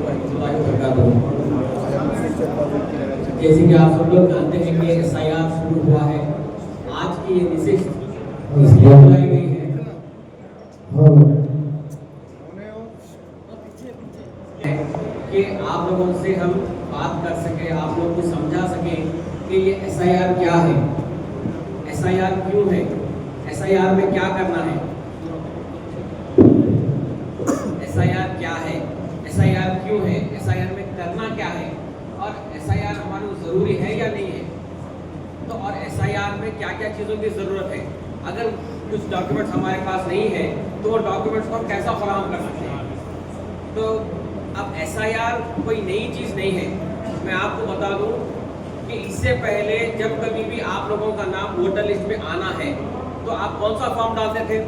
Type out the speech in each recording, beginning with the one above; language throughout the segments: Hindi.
वरहमतुल्लाहि वबरकातुहू। जैसे कि आप सब लोग जानते हैं कि SIR शुरू हुआ है, आज की ये नशिस्त इसलिए बुलाई गई है कि आप लोगों से हम बात कर सके, आप लोगों को समझा सके कि ये SIR क्या है, SIR क्यों है, SIR में क्या करना है, SIR क्या है, SIR क्यों है, SIR में करना क्या है, और SIR हमारे लिए ज़रूरी है या नहीं है। तो और SIR में क्या क्या चीज़ों की ज़रूरत है, अगर कुछ डॉक्यूमेंट्स हमारे पास नहीं है तो वो डॉक्यूमेंट्स को हम कैसा फराहम कर सकते हैं। तो अब SIR कोई नई चीज़ नहीं है। मैं आपको बता दूं कि इससे पहले जब कभी भी आप लोगों का नाम वोटर लिस्ट में आना है तो आप कौन सा फॉर्म डालते थे,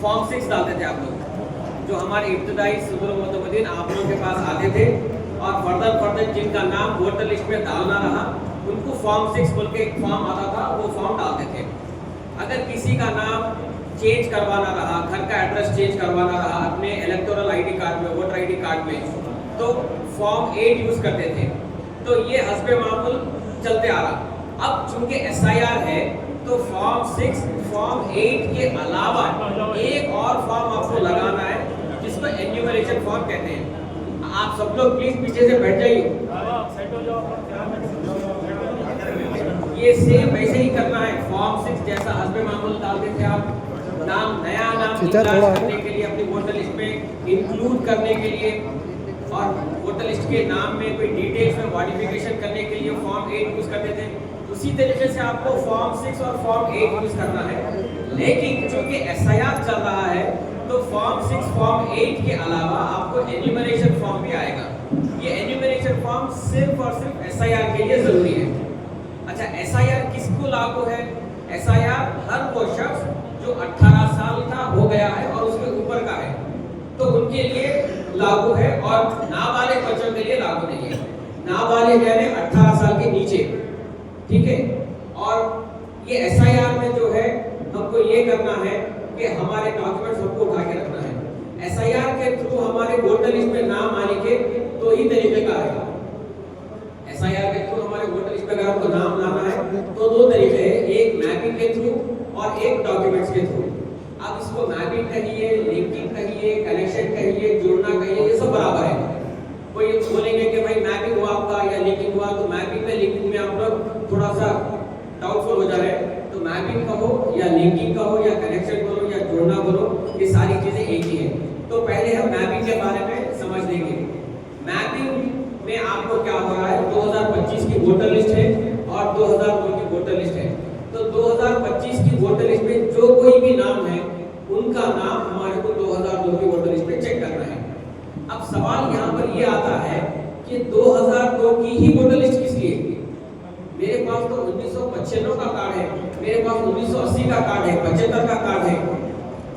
फॉर्म 6 डालते थे आप लोग, जो हमारे इब्तदाई सदर मुतमदीन आप लोगों के पास आते थे, और फर्दर जिनका नाम वोटर लिस्ट में डालना रहा उनको फॉर्म 6 बोल के एक फॉर्म आता था, वो फॉर्म डालते थे। अगर किसी का नाम चेंज करवाना रहा, घर का एड्रेस चेंज करवाना रहा अपने इलेक्टोरल ID कार्ड में, वोटर ID कार्ड में, तो फॉर्म 8 यूज़ करते थे। तो ये हस्बे मामूल चलते आ रहा। अब चूंकि SIR है तो फॉर्म 6, फॉर्म 8 के अलावा एक और फॉर्म आपको लगाना है जिसको एन्यूमरेशन फॉर्म कहते हैं। आप सब लोग प्लीज पीछे से बैठ जाइए। ये सेम वैसे ही करना है, फॉर्म 6 जैसा हस्बे मामूल डालते थे आप, नाम नया नाम करने के लिए अपनी वोटर लिस्ट में इंक्लूड करने के लिए, और वोटर लिस्ट के नाम में कोई डिटेल्स में मॉडिफिकेशन करने के लिए फॉर्म 8 यूज करते थे। उसी तरीके से आपको फॉर्म 6 और फॉर्म 8 यूज करना है। लेकिन चूंकि SIR चल रहा है तो फॉर्म 6, फॉर्म 8 के अलावा आपको एन्यूमरेशन फॉर्म भी आएगा। ये एन्यूमरेशन फॉर्म सिर्फ और सिर्फ SIR के लिए जरूरी है। अच्छा, SIR किसको लागू है? SIR हर वो शख्स जो 18 साल का हो गया है और उसके ऊपर का है तो उनके लिए लागू है, और नाबालिग बच्चों के लिए लागू नहीं है। नाबालिग यानी 18 साल के नीचे, ठीक है। और ये SIR में जो है हमको ये करना है कि हमारे डॉक्यूमेंट्स हमको उठा के रखना है। SIR के थ्रू हमारे वोटर लिस्ट में नाम आने के दो ही तरीके का है। SIR के थ्रू हमारे वोटर लिस्ट में अगर हमको नाम लाना है तो दो तरीके हैं, एक मैपिंग के थ्रू और एक डॉक्यूमेंट्स के थ्रू। अब इसको मैपिंग कहिए, लिंकिंग कहिए, कनेक्शन कहिए, जोड़ना कहिए, ये सब बराबर है। कोई बोलेंगे कि भाई मैपिंग हुआ आपका या लिंकिंग हुआ, तो मैपिंग में लिंकिंग में आप लोग थोड़ा सा डाउटफुल हो जा रहे हैं। तो मैपिंग कहो या लिंकिंग कहो या कनेक्शन करो या जोड़ना करो, ये सारी चीजें एक ही है। तो पहले हम मैपिंग के बारे में समझ लेंगे। मैपिंग में आपको क्या हो रहा है, 2025 की वोटर लिस्ट है और 2002 की वोटर लिस्ट है। तो 2025 की वोटर लिस्ट में जो कोई भी नाम है उनका नाम हमारे को 2002 की वोटर लिस्ट में चेक करना है। अब सवाल यहाँ पर ये आता है कि 2002 की ही वोटर लिस्ट किस लिए? मेरे पास तो 1995 का कार्ड है, मेरे पास 1980 का कार्ड है, 75 का कार्ड है,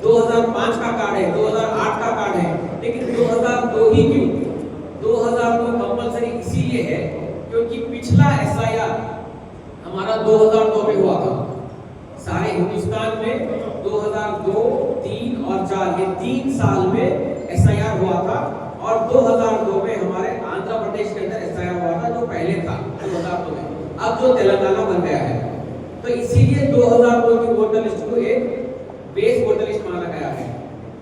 2005 का कार्ड है, 2008 का कार्ड है, लेकिन 2002 ही क्यों? 2002 कंपलसरी इसीलिए है क्योंकि पिछला SIR हमारा 2002 में हुआ था। सारे हिंदुस्तान में 2002, 3 और 4 ये 3 साल में SIR हुआ था, और 2002 में हमारे आंध्र प्रदेश के अंदर SIR हुआ था जो पहले था 2002 में, अब जो तेलंगाना बन गया है। तो इसीलिए 2002 की वोटर लिस्ट को एक बेस वोटर लिस्ट माना गया है।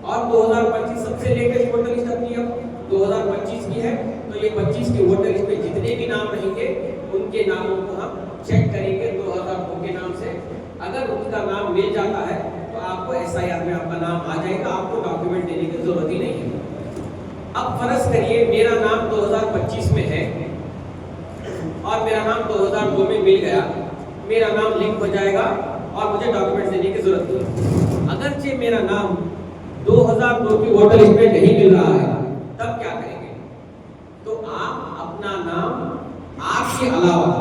और 2025 सबसे लेटेस्ट वोटर लिस्ट अपनी अब 2025 की है। तो ये 25 की वोटर लिस्ट में जितने भी नाम रहेंगे उनके नामों को हम चेक करेंगे 2002 के नाम से। अगर उनका नाम मिल जाता है तो आपको SIR में आपका नाम आ जाएगा, आपको डॉक्यूमेंट देने की जरूरत ही नहीं है। अब फर्ज करिए मेरा नाम 2025 में है और मेरा नाम 2002 में मिल गया, मेरा नाम लिंक हो जाएगा और मुझे डॉक्यूमेंट देने की जरूरत नहीं। अगरचे मेरा नाम 2002 की वोटर लिस्ट में नहीं मिल रहा है, तब क्या करेंगे? तो आप अपना नाम आपके अलावा,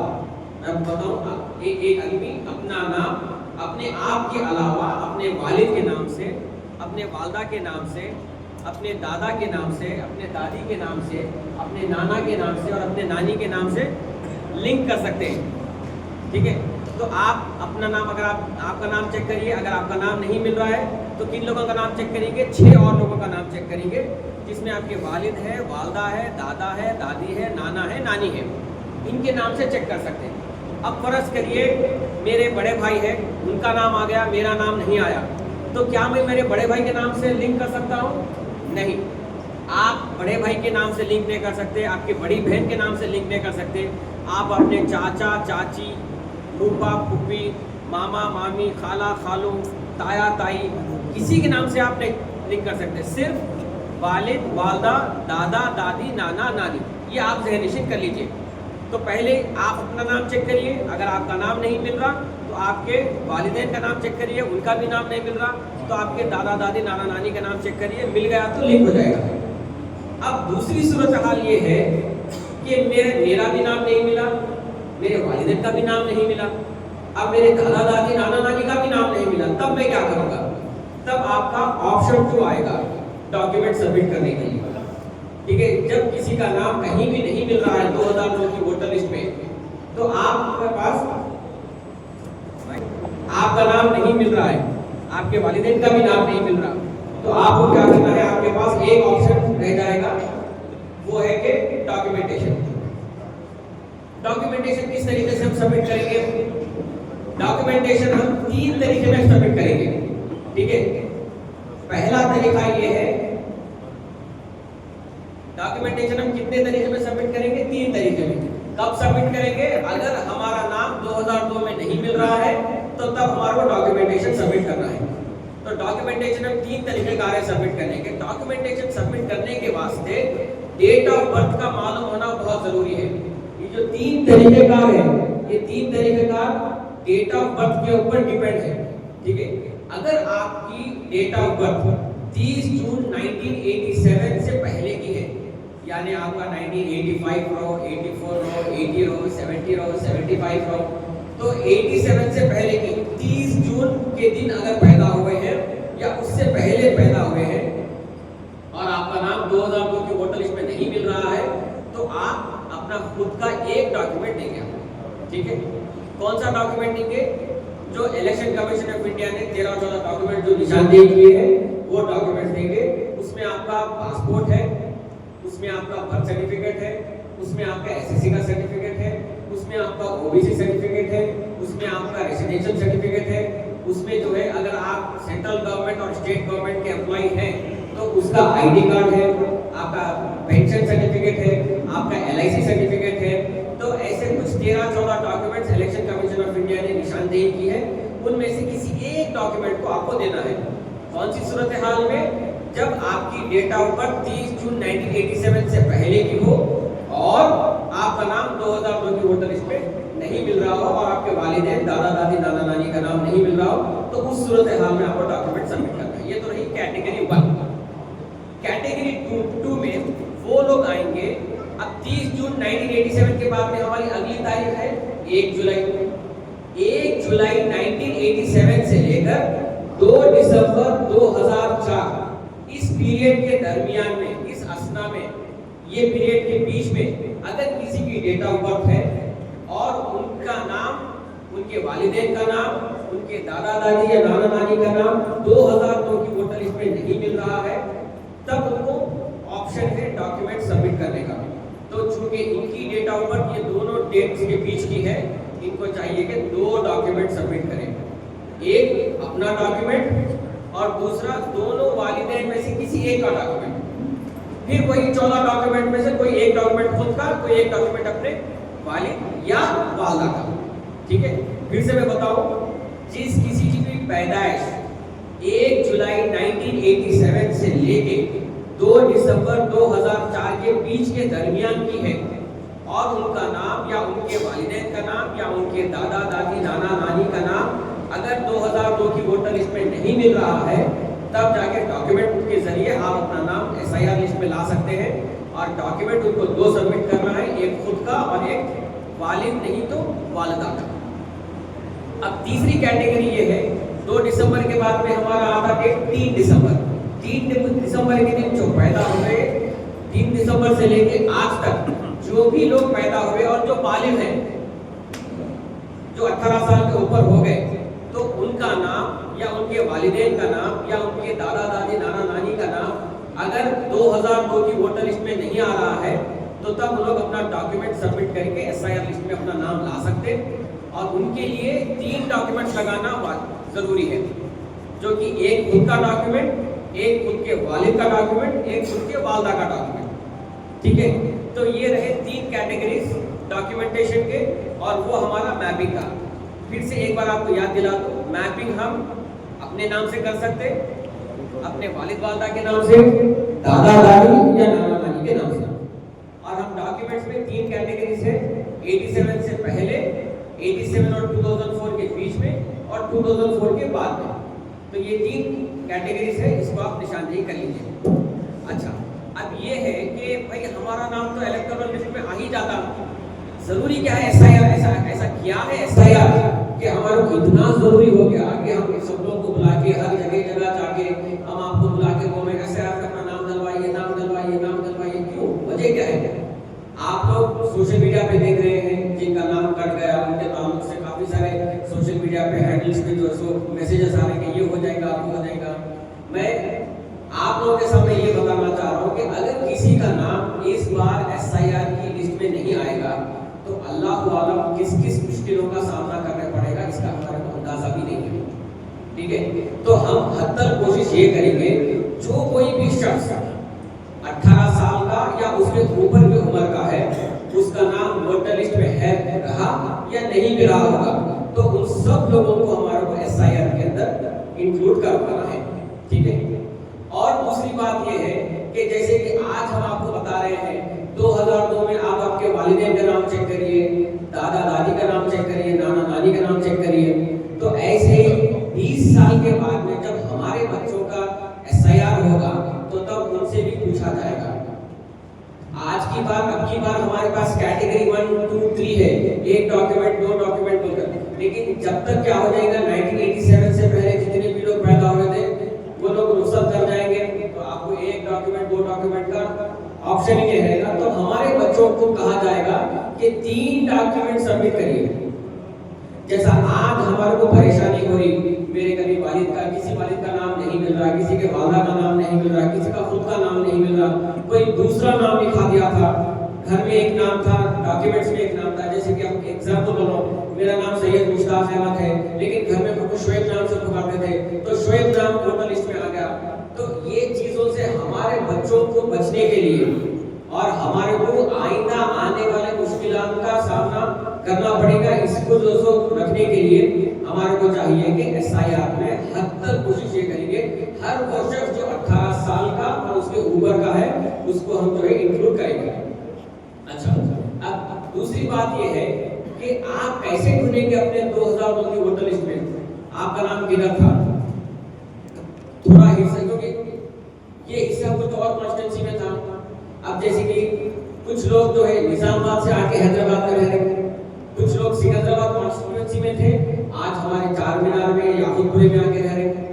मैं बताऊं, एक आदमी अपना नाम अपने आप के अलावा अपने वालिद के नाम से, अपने वालदा के नाम से, अपने दादा के नाम से, अपने दादी के नाम से, अपने नाना के नाम से और अपने नानी के नाम से लिंक कर सकते हैं। ठीक है, तो आप अपना नाम, अगर आपका नाम चेक करिए, अगर आपका नाम नहीं मिल रहा है तो किन लोगों का नाम चेक करेंगे? 6 और लोगों का नाम चेक करेंगे जिसमें आपके वालिद है, वालदा है, दादा है, दादी है, नाना है, नानी है, इनके नाम से चेक कर सकते हैं। अब फर्ज करिए मेरे बड़े भाई है, उनका नाम आ गया, मेरा नाम नहीं आया, तो क्या मैं मेरे बड़े भाई के नाम से लिंक कर सकता हूँ? नहीं, आप बड़े भाई के नाम से लिंक नहीं कर सकते, आपकी बड़ी बहन के नाम से लिंक नहीं कर सकते। आप अपने चाचा चाची, फूफा फूफी, मामा मामी, खाला खालू, ताया ताई, किसी के नाम से आप नहीं लिंक कर सकते। सिर्फ वालिद, वालदा, दादा दादी, नाना नानी, ये आप ज़हन-नशीन कर लीजिए। तो पहले आप अपना नाम चेक करिए, अगर आपका नाम नहीं मिल रहा तो आपके वालिदैन का नाम चेक करिए, उनका भी नाम नहीं मिल रहा तो आपके दादा दादी, नाना नानी का नाम चेक करिए, मिल गया तो लिंक हो जाएगा। अब दूसरी सूरत हाल ये है कि मेरा भी नाम नहीं मिला, मेरे वालिदैन का भी नाम नहीं मिला, अब मेरे दादा दादी, नाना नानी का भी नाम नहीं मिला, तब मैं क्या करूँगा? तब आपका ऑप्शन 2 आएगा डॉक्यूमेंट सबमिट करने के लिए। ठीक है, जब किसी का नाम कहीं भी नहीं मिल रहा है 2009 की वोटर लिस्ट में, तो आपके पास आपका नाम नहीं मिल रहा है, आपके वालिदैन का भी नाम नहीं मिल रहा, तो आपको क्या करना है? आपके पास एक ऑप्शन रह जाएगा, वो है कि डॉक्यूमेंटेशन। डॉक्यूमेंटेशन किस तरीके से हम सबमिट करेंगे? डॉक्यूमेंटेशन हम 3 तरीके में सबमिट करेंगे। ठीक है, पहला तरीका ये है, डॉक्यूमेंटेशन हम कितने तरीके में सबमिट करेंगे? 3 तरीके में। कब सबमिट करेंगे? अगर हमारा नाम 2002 में नहीं मिल रहा है तो तब हमारे को डॉक्यूमेंटेशन सबमिट करना है। तो डॉक्यूमेंटेशन हम 3 तरीके का है सबमिट करने के। डॉक्यूमेंटेशन सबमिट करने के वास्ते डेट ऑफ बर्थ का मालूम होना बहुत जरूरी है। ये जो 3 तरीके का है, ये 3 तरीके का डेट ऑफ बर्थ के ऊपर डिपेंड है। ठीक है, अगर आपकी डेट ऑफ बर्थ 30 जून 1987 से पहले की है, यानी आपका 1985 रहो, 84 रहो, 80 रहो, 70 रहो, 75 रहो, तो 87 से पहले की 30 जून के दिन अगर पैदा हुए हैं या उससे पहले पैदा हुए हैं और आपका नाम 2002 की वोटर लिस्ट में नहीं मिल रहा है, तो आप अपना खुद का एक डॉक्यूमेंट देंगे। ठीक है, कौन सा डॉक्यूमेंट देंगे? जो इलेक्शन कमीशन ऑफ इंडिया ने 13-14 डॉक्यूमेंट जो निशानदेही किए हैं वो डॉक्यूमेंट देंगे। उसमें आपका पासपोर्ट है, उसमें आपका बर्थ सर्टिफिकेट है, उसमें आपका एसएससी का सर्टिफिकेट है, उसमें आपका ओबीसी सर्टिफिकेट है, उसमें आपका रेजिडेंशियल सर्टिफिकेट है, उसमें जो है अगर आप सेंट्रल गवर्नमेंट और स्टेट गवर्नमेंट के एम्प्लॉय हैं तो उसका आईडी कार्ड है, आपका पेंशन सर्टिफिकेट है, आपका एलआईसी सर्टिफिकेट है। तो ऐसे कुछ 13-14 documents election commission of India ने निशानदेही की है, उनमें से किसी एक डॉक्यूमेंट को आपको देना है। कौन सी सूरत हाल में? जब आपकी डेट ऑफ बर्थ 30 जून 1987 से पहले की हो और आपका नाम 2002 की वोटर लिस्ट में नहीं मिल रहा हो और आपके वालिदैन, दादा दादी, नाना नानी का नाम नहीं मिल रहा हो, तो उस सूरत हाल में आपको डॉक्यूमेंट सबमिट करना है। ये तो रही कैटेगरी 1। कैटेगरी 2 में वो लोग आएंगे, अब 30 जून 1987 के बाद में हमारी अगली तारीख है 1 जुलाई। 1 जुलाई 1987 से लेकर 2 दिसंबर 2004, इस पीरियड के दरमियान में, इस असना में, ये पीरियड के बीच में अगर किसी की डेट ऑफ बर्थ है और उनका नाम, उनके वालिदैन का नाम, उनके दादा दादी या नाना नानी का नाम 2002 की वोटर लिस्ट में नहीं मिल रहा है, तब उनको ऑप्शन है डॉक्यूमेंट सबमिट करने का। तो चूंकि इनकी डेट ऑफ बर्थ ये दोनों डेट्स के बीच की है, इनको चाहिए कि 2 डॉक्यूमेंट सबमिट करें, एक अपना डॉक्यूमेंट और दूसरा दोनों वालिदैन में से किसी एक का डॉक्यूमेंट। फिर वही 14 डॉक्यूमेंट में से कोई एक डॉक्यूमेंट खुद का, कोई एक डॉक्यूमेंट अपने वालिद या वालदा का। ठीक है, फिर से मैं बताऊं, जिस किसी की भी पैदाइश 1 जुलाई 1987 से लेके 2 दिसंबर 2004 के बीच के दरमियान की है और उनका नाम या उनके वालिदैन का नाम या उनके दादा दादी, नाना नानी का नाम अगर 2002 की वोटर लिस्ट में नहीं मिल रहा है, तब जाके डॉक्यूमेंट के जरिए आप अपना नाम एसआईआर लिस्ट में ला सकते हैं। और डॉक्यूमेंट उनको 2 सबमिट करना है, एक खुद का और एक वालिद नहीं तो वालिदा का। अब तीसरी कैटेगरी ये है, 2 दिसंबर के बाद में हमारा आता है 3 दिसंबर। 3 दिसंबर के दिन जो पैदा हुए, 3 दिसंबर से लेके आज तक जो भी लोग पैदा हुए और जो बालिग हैं, जो 18 साल के ऊपर हो गए, तो उनका नाम या उनके वालिदैन का नाम या उनके दादा दादी, नाना नानी का नाम अगर 2002 की वोटर लिस्ट में नहीं आ रहा है तो तब वो लोग अपना डॉक्यूमेंट सबमिट करके एसआईआर लिस्ट में अपना नाम ला सकते, और उनके लिए 3 डॉक्यूमेंट्स लगाना जरूरी है, जो कि एक खुद का डॉक्यूमेंट, एक खुद के वालिद का डॉक्यूमेंट, एक खुद के वालदा का डॉक्यूमेंट। ठीक है, तो ये रहे 3 कैटेगरीज डॉक्यूमेंटेशन के, और वो हमारा मैपिंग का। फिर से एक बार आपको याद दिला दो, मैपिंग हम अपने नाम से कर सकते, अपने वालिद वालदा के नाम से, दादा दादी या नाना नानी के नाम से। और हम डॉक्यूमेंट्स में 3 कैटेगरीज है, 87 से पहले, 87 और 2004 के बीच में, और 2004 के बाद में। तो ये 3 कैटेगरीज है, इसको आप निशानदेही कर लीजिए। अच्छा, अब ये है कि भाई हमारा नाम तो इलेक्टोरल लिस्ट में आ ही जाता, जरूरी क्या है एसआईआर? ऐसा क्या है एसआईआर कि हमारे को इतना जरूरी हो गया कि हम सब लोग को बुला के हर जगह जाके हम आपको बुला के बोले एसआईआर का अपना नाम डलवाइए, नाम डलवाइए, नाम डलवाइए। क्यों? वजह क्या है? आप लोग सोशल मीडिया पे देख रहे हैं जिनका नाम कट गया, उनके ताल्लुक से काफी सारे सोशल मीडिया पे हैंडल्स पे जो सो मैसेजेस आ रहे हैं कि ये हो जाएगा, वो हो जाएगा। मैं आप लोगों के सामने ये बताना चाह रहा हूँ कि अगर किसी का नाम इस बार एसआईआर की लिस्ट में नहीं आएगा तो अल्लाह आलम किस किस मुश्किलों का सामना करना पड़ेगा, इसका हमारे को अंदाजा भी नहीं है। ठीक है, तो हम हद तक कोशिश ये करेंगे, जो कोई भी शख्स 18 साल का या उसके ऊपर की उम्र का है, उसका नाम वोटर लिस्ट में है, रहा या नहीं भी रहा होगा, तो उन सब लोगों को हमारे को एसआईआर के अंदर इंक्लूड करवाना है। ठीक है, और दूसरी बात ये है कि जैसे कि आज हम आपको बता रहे हैं 2002 में आप आपके वालिदैन का नाम चेक करिए, दादा दादी का नाम चेक करिए, नाना नानी का नाम चेक करिए। तो ऐसे 20 साल के बाद में जब हमारे बच्चों का एसआईआर होगा तो तब उनसे भी पूछा जाएगा। आज की बार अब की बार हमारे पास कैटेगरी 1, 2, 3 है, एक डॉक्यूमेंट, 2 डॉक्यूमेंट बोलकर, लेकिन जब तक क्या हो जाएगा 1987 से पहले जितने भी लोग पैदा हुए थे वो लोग रुखसत कर जाएंगे, तो आपको एक डॉक्यूमेंट, 2 डॉक्यूमेंट का ऑप्शन ही नहीं रहेगा। तो हमारे बच्चों को कहा जाएगा कि 3 डॉक्यूमेंट सबमिट करिए। जैसा आज हमारे को परेशानी हो रही, मेरे कभी वालिद का, किसी वालिद का नाम नहीं मिल रहा, किसी के वाला का नाम नहीं मिल रहा, किसी का खुद का नाम नहीं मिल रहा, कोई दूसरा नाम लिखा दिया था, घर में एक नाम था, डॉक्यूमेंट्स में एक नाम था। जैसे कि आप एग्जाम्पल बोलो, मेरा नाम सैयद मुश्ताक अहमद है, लेकिन घर में मुझको शोएब नाम से पुकारते थे, तो शोएब नाम वोटर लिस्ट में आ गया। तो ये चीजों से हमारे बच्चों को बचने के लिए और हमारे को आइंदा आने वाले मुश्किलात का सामना करना पड़ेगा, इसको दोस्तों रखने के लिए हमारे को चाहिए कि एसआईआर में हद तक कोशिश ये करेंगे हर वो शख्स जो 18 साल का और उसके ऊपर का है उसको हम जो है इंक्लूड करेंगे। अच्छा, अब दूसरी बात ये है कि आप कैसे ढूंढेंगे अपने 2002 की वोटर लिस्ट में आपका नाम किधर था, थोड़ा हिस्सा, क्योंकि ये हिस्सा कुछ और कॉन्स्टिट्यूंसी में था। अब जैसे कि कुछ लोग जो है निजामाबाद से आके हैदराबाद में रह रहे हैं, कुछ लोग सिकंदराबाद कॉन्स्टिट्यूंसी में थे, आज हमारे चार मीनार में याकूबपुरी में आके रह रहे हैं।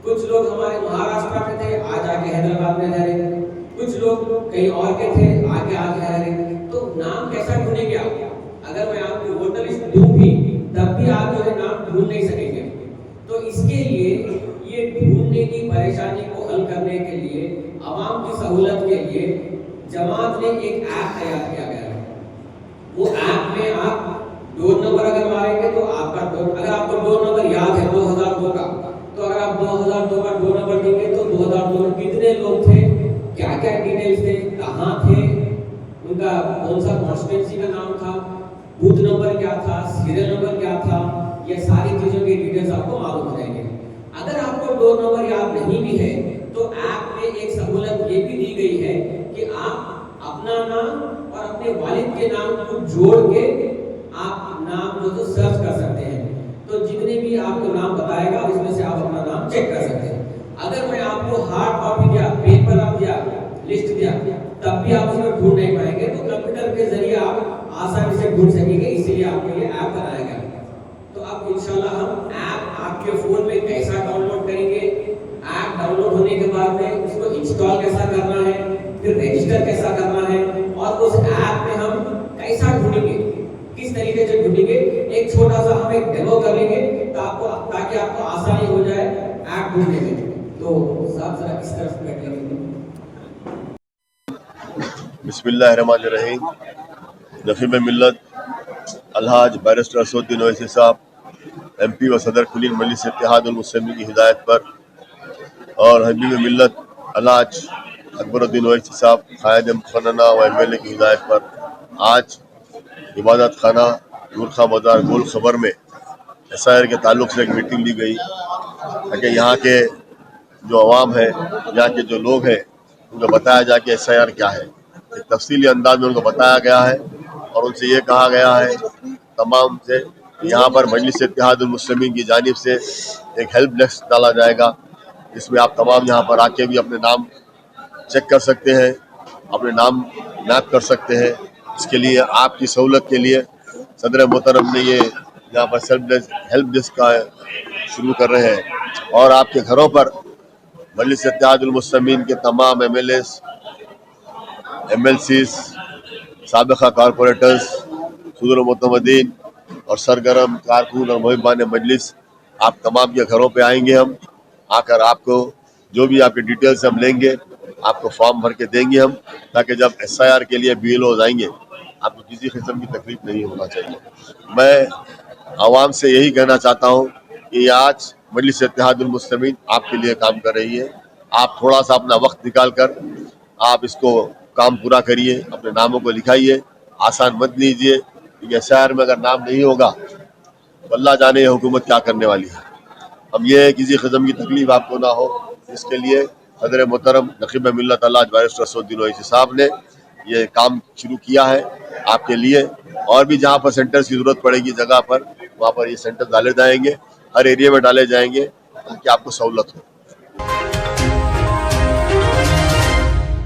कुछ लोग हमारे महाराष्ट्र में थे, आज आके हैदराबाद में रह रहे हैं। कुछ लोग कहीं और के थे, आगे आके रह रहे हैं। तो नाम कैसा ढूंढेंगे आप? अगर मैं आपको वोटर लिस्ट दूं भी तब भी आप जो है नाम ढूंढ नहीं सकेंगे। तो इसके लिए ये ढूंढने की परेशानी को हल करने के लिए, आवाम की सहूलत के लिए जमात ने एक ऐप तैयार किया गया है। वो ऐप में आप डोर नंबर अगर मारेंगे तो आपका डोर, अगर आपको डोर नंबर याद है 2002 का, तो अगर आप 2002 का डोर नंबर देंगे तो 2002 में कितने लोग थे, क्या क्या डिटेल्स थे, कहाँ थे, उनका कौन सा कॉन्स्टिट्यूंसी का नाम था, बूथ नंबर क्या था, सीरियल नंबर क्या था, ये सारी चीजों की डिटेल्स आपको मालूम हो जाएंगे। अगर आपको डोर नंबर याद नहीं भी है तो ऐप में एक सहूलत ये भी दी गई है कि आप अपना नाम और अपने वालिद के नाम को जोड़ के आप नाम जो तो सर्च कर सकते हैं। तो जितने भी आपको नाम बताएगा उसमें से आप अपना नाम चेक कर सकते हैं। अगर मैं आपको हार्ड कॉपी दिया, पेपर आप दिया, लिस्ट दिया, तब भी आप उसमें ढूंढ नहीं पाएंगे। तो कंप्यूटर के जरिए आप आसानी से ढूंढ सकेंगे, इसलिए आपको ये ऐप बनाया गया। तो अब इंशाल्लाह हम ऐप आपके फोन में कैसा डाउनलोड करेंगे, ऐप डाउनलोड होने के बाद में उसको इंस्टॉल कैसा करना है, फिर रजिस्टर कैसा करना है, और उस ऐप में हम कैसा ढूंढेंगे, किस तरीके से ढूंढेंगे, एक छोटा सा हम एक डेमो कर लेंगे ताकि आपको आसानी हो जाए ऐप ढूंढने में। तो साहब जरा इस तरफ बैठ लेंगे। बिस्मिल्लाहिर्रहमानिर्रहीम। नखीब मिल्लत अलहाज बैरिस्टर असदुद्दीन ओवैसी साहब MP व सदर कुलीन मजलिस इत्तेहादुल मुस्लिमीन की हिदायत पर और हबीब मिल्लत अलहाज अकबरुद्दीन ओवैसी साहब कायद मुखन्ना व MLA की हिदायत पर आज इबादत खाना नूरखा बाजार गोल खबर में SIR के ताल्लुक से एक मीटिंग ली गई ताकि यहाँ के जो अवाम है, यहाँ के जो लोग हैं, उनको बताया जाए कि SIR क्या है। एक तफसीली अंदाज में उनको बताया गया है और उनसे ये कहा गया है तमाम से यहाँ पर मजलिस इत्तेहादुल मुस्लिमीन की जानिब से एक हेल्प डेस्क डाला जाएगा, जिसमें आप तमाम यहाँ पर आके भी अपने नाम चेक कर सकते हैं, अपने नाम मैप कर सकते हैं। इसके लिए आपकी सहूलत के लिए सदर मोहतरम ने ये यहाँ पर हेल्प डेस्क का शुरू कर रहे हैं और आपके घरों पर मजलिस इत्तेहादुल मुस्लिमीन के तमाम MLAs, MLCs, साबिक़ा कारपोरेटर्स, सदर मुतमदीन और सरगर्म कारकुन और मुहिबान मजलिस आप तमाम के घरों पे आएंगे। हम आकर आपको जो भी आपके डिटेल्स हम लेंगे, आपको फॉर्म भर के देंगे हम, ताकि जब SIR के लिए BLOs आएंगे आपको किसी किस्म की तकलीफ नहीं होना चाहिए। मैं आवाम से यही कहना चाहता हूँ कि आज मजलिस इत्तेहादुल मुस्लिमीन आपके लिए काम कर रही है। आप थोड़ा सा अपना वक्त निकाल कर आप इसको काम पूरा करिए, अपने नामों को लिखाइए, आसान मत लीजिए, क्योंकि SIR में अगर नाम नहीं होगा तो अल्लाह जाने ये हुकूमत क्या करने वाली है। अब ये किसी किस्म की तकलीफ आपको ना हो, इसके लिए सदर मोहतरम नखीब मिल्लत अलहाज बैरिस्टर असदुद्दीन ओवैसी साहब ने ये काम शुरू किया है आपके लिए। और भी जहाँ पर सेंटर्स की जरूरत पड़ेगी जगह पर, वहाँ पर ये सेंटर डाले जाएंगे, हर एरिया में डाले जाएंगे ताकि आपको सहूलत हो।